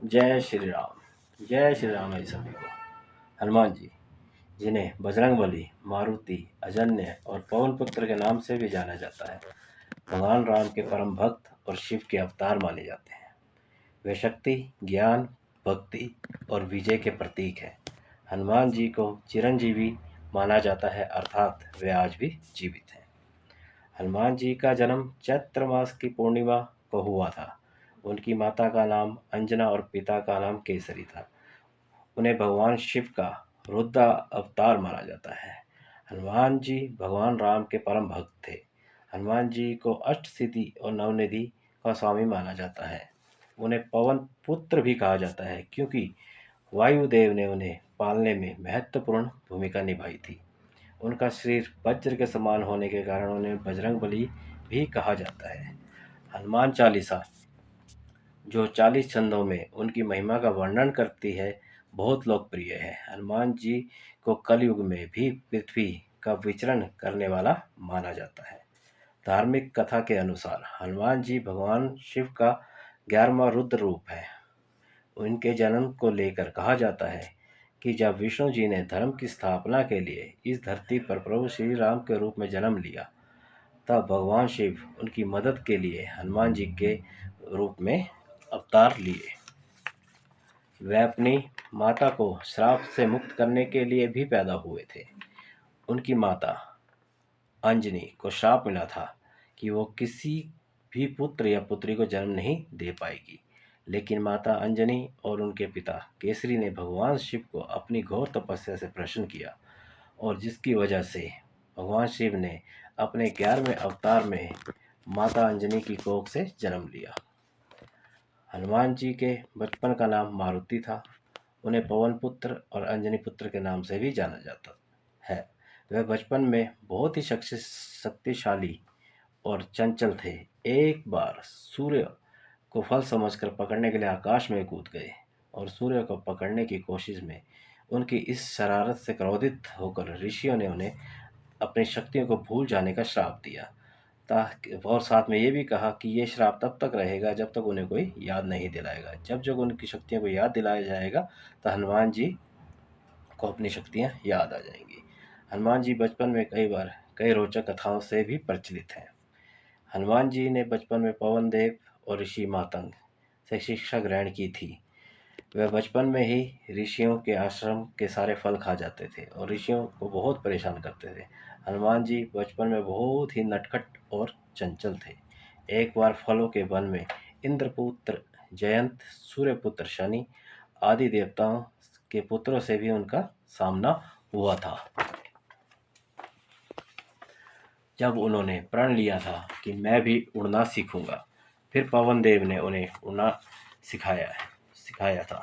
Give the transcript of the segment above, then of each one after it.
जय श्री राम। जय श्री राम है सभी को। हनुमान जी, जिन्हें बजरंगबली, मारुति, अजन्य और पवन पुत्र के नाम से भी जाना जाता है, भगवान राम के परम भक्त और शिव के अवतार माने जाते हैं। वे शक्ति, ज्ञान, भक्ति और विजय के प्रतीक हैं। हनुमान जी को चिरंजीवी माना जाता है, अर्थात वे आज भी जीवित हैं। हनुमान जी का जन्म चैत्र मास की पूर्णिमा को हुआ था। उनकी माता का नाम अंजना और पिता का नाम केसरी था। उन्हें भगवान शिव का रुद्र अवतार माना जाता है। हनुमान जी भगवान राम के परम भक्त थे। हनुमान जी को अष्ट सिद्धि और नवनिधि का स्वामी माना जाता है। उन्हें पवन पुत्र भी कहा जाता है, क्योंकि वायुदेव ने उन्हें पालने में महत्वपूर्ण भूमिका निभाई थी। उनका शरीर वज्र के समान होने के कारण उन्हें बजरंगबली भी कहा जाता है। हनुमान चालीसा, जो 40 छंदों में उनकी महिमा का वर्णन करती है, बहुत लोकप्रिय है। हनुमान जी को कलयुग में भी पृथ्वी का विचरण करने वाला माना जाता है। धार्मिक कथा के अनुसार हनुमान जी भगवान शिव का 11वां रुद्र रूप है। उनके जन्म को लेकर कहा जाता है कि जब विष्णु जी ने धर्म की स्थापना के लिए इस धरती पर प्रभु श्री राम के रूप में जन्म लिया, तब भगवान शिव उनकी मदद के लिए हनुमान जी के रूप में अवतार लिए। वे अपनी माता को श्राप से मुक्त करने के लिए भी पैदा हुए थे। उनकी माता अंजनी को श्राप मिला था कि वो किसी भी पुत्र या पुत्री को जन्म नहीं दे पाएगी, लेकिन माता अंजनी और उनके पिता केसरी ने भगवान शिव को अपनी घोर तपस्या से प्रसन्न किया, और जिसकी वजह से भगवान शिव ने अपने 11वें अवतार में माता अंजनी की कोख से जन्म लिया। हनुमान जी के बचपन का नाम मारुति था। उन्हें पवन पुत्र और अंजनी पुत्र के नाम से भी जाना जाता है। वह बचपन में बहुत ही शक्तिशाली और चंचल थे। एक बार सूर्य को फल समझकर पकड़ने के लिए आकाश में कूद गए, और सूर्य को पकड़ने की कोशिश में उनकी इस शरारत से क्रोधित होकर ऋषियों ने उन्हें अपनी शक्तियों को भूल जाने का श्राप दिया। और साथ में ये भी कहा कि ये श्राप तब तक रहेगा जब तक उन्हें कोई याद नहीं दिलाएगा। जब जब उनकी शक्तियों को याद दिलाया जाएगा, तो हनुमान जी को अपनी शक्तियाँ याद आ जाएंगी। हनुमान जी बचपन में कई रोचक कथाओं से भी प्रचलित हैं। हनुमान जी ने बचपन में पवन देव और ऋषि मातंग से शिक्षा ग्रहण की थी। वह बचपन में ही ऋषियों के आश्रम के सारे फल खा जाते थे और ऋषियों को बहुत परेशान करते थे। हनुमान जी बचपन में बहुत ही नटखट और चंचल थे। एक बार फलों के वन में इंद्रपुत्र जयंत, सूर्यपुत्र शनि आदि देवताओं के पुत्रों से भी उनका सामना हुआ था। जब उन्होंने प्रण लिया था कि मैं भी उड़ना सीखूंगा, फिर पवन देव ने उन्हें उड़ना सिखाया था।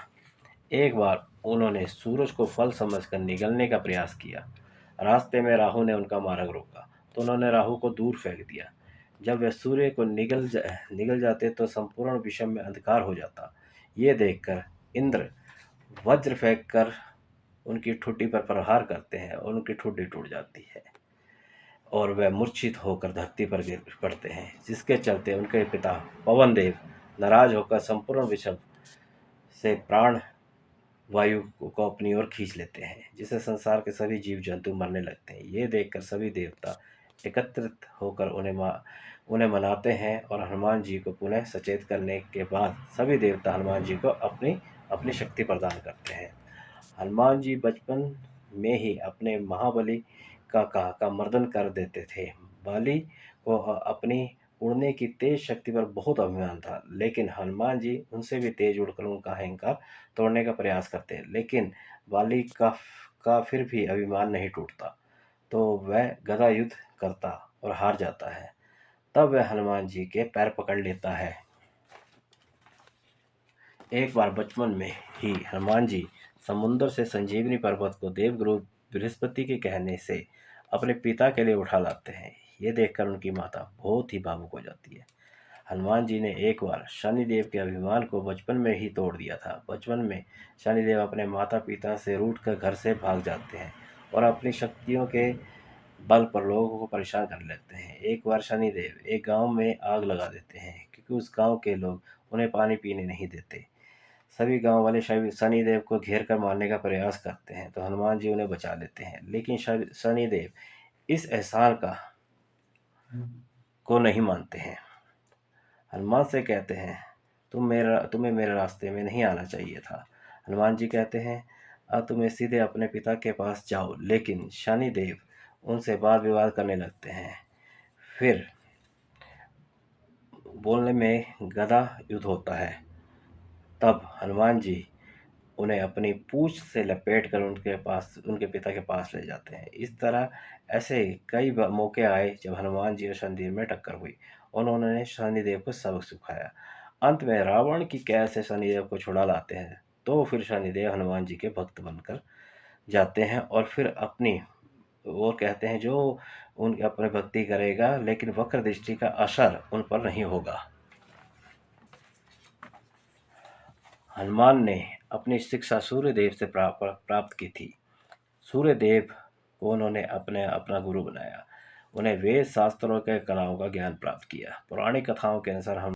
एक बार उन्होंने सूरज को फल समझकर निगलने का प्रयास किया। रास्ते में राहु ने उनका मार्ग रोका, तो उन्होंने राहु को दूर फेंक दिया। जब वे सूर्य को निगल जाते तो संपूर्ण विषम में अंधकार हो जाता। ये देखकर इंद्र वज्र फेंक कर उनकी ठुड्डी पर प्रहार करते हैं और उनकी ठुड्डी टूट जाती है और वह मूर्छित होकर धरती पर गिर पड़ते हैं, जिसके चलते उनके पिता पवन देव नाराज होकर संपूर्ण विषम से प्राण वायु को अपनी ओर खींच लेते हैं, जिससे संसार के सभी जीव जंतु मरने लगते हैं। ये देखकर सभी देवता एकत्रित होकर उन्हें मनाते हैं, और हनुमान जी को पुनः सचेत करने के बाद सभी देवता हनुमान जी को अपनी अपनी शक्ति प्रदान करते हैं। हनुमान जी बचपन में ही अपने महाबली का मर्दन कर देते थे। बाली को अपनी उड़ने की तेज शक्ति पर बहुत अभिमान था, लेकिन हनुमान जी उनसे भी तेज उड़कर उनका अहंकार तोड़ने का प्रयास करते हैं, लेकिन बाली का फिर भी अभिमान नहीं टूटता, तो वह गदा युद्ध करता और हार जाता है। तब वह हनुमान जी के पैर पकड़ लेता है। एक बार बचपन में ही हनुमान जी समुद्र से संजीवनी पर्वत को देवगुरु बृहस्पति के कहने से अपने पिता के लिए उठा लाते हैं। ये देखकर उनकी माता बहुत ही भावुक हो जाती है। हनुमान जी ने एक बार शनिदेव के अभिमान को बचपन में ही तोड़ दिया था। बचपन में शनिदेव अपने माता पिता से रूठकर घर से भाग जाते हैं और अपनी शक्तियों के बल पर लोगों को परेशान कर लेते हैं। एक बार शनिदेव एक गांव में आग लगा देते हैं, क्योंकि उस गांव के लोग उन्हें पानी पीने नहीं देते। सभी गांव वाले शनिदेव को घेर कर मारने का प्रयास करते हैं तो हनुमान जी उन्हें बचा लेते हैं, लेकिन शनिदेव इस एहसान को नहीं मानते हैं। हनुमान से कहते हैं तुम्हें मेरे रास्ते में नहीं आना चाहिए था। हनुमान जी कहते हैं अब तुम्हें सीधे अपने पिता के पास जाओ, लेकिन शनिदेव उनसे वाद विवाद करने लगते हैं। फिर बोलने में गदा युद्ध होता है। तब हनुमान जी उन्हें अपनी पूंछ से लपेटकर उनके पिता के पास ले जाते हैं। इस तरह ऐसे कई मौके आए जब हनुमान जी और शनिदेव में टक्कर हुई। उन्होंने शनिदेव को सबक सिखाया। अंत में रावण की कैद से शनिदेव को छुड़ा लाते हैं। तो फिर शनिदेव हनुमान जी के भक्त बनकर जाते हैं और फिर अपनी वो कहते हैं जो उनके अपने भक्ति करेगा लेकिन वक्र दृष्टि का असर उन पर नहीं होगा। हनुमान ने अपनी शिक्षा सूर्यदेव से प्राप्त की थी। सूर्यदेव को उन्होंने अपना गुरु बनाया। उन्हें वेद शास्त्रों के कलाओं का ज्ञान प्राप्त किया। पौराणिक कथाओं के अनुसार हम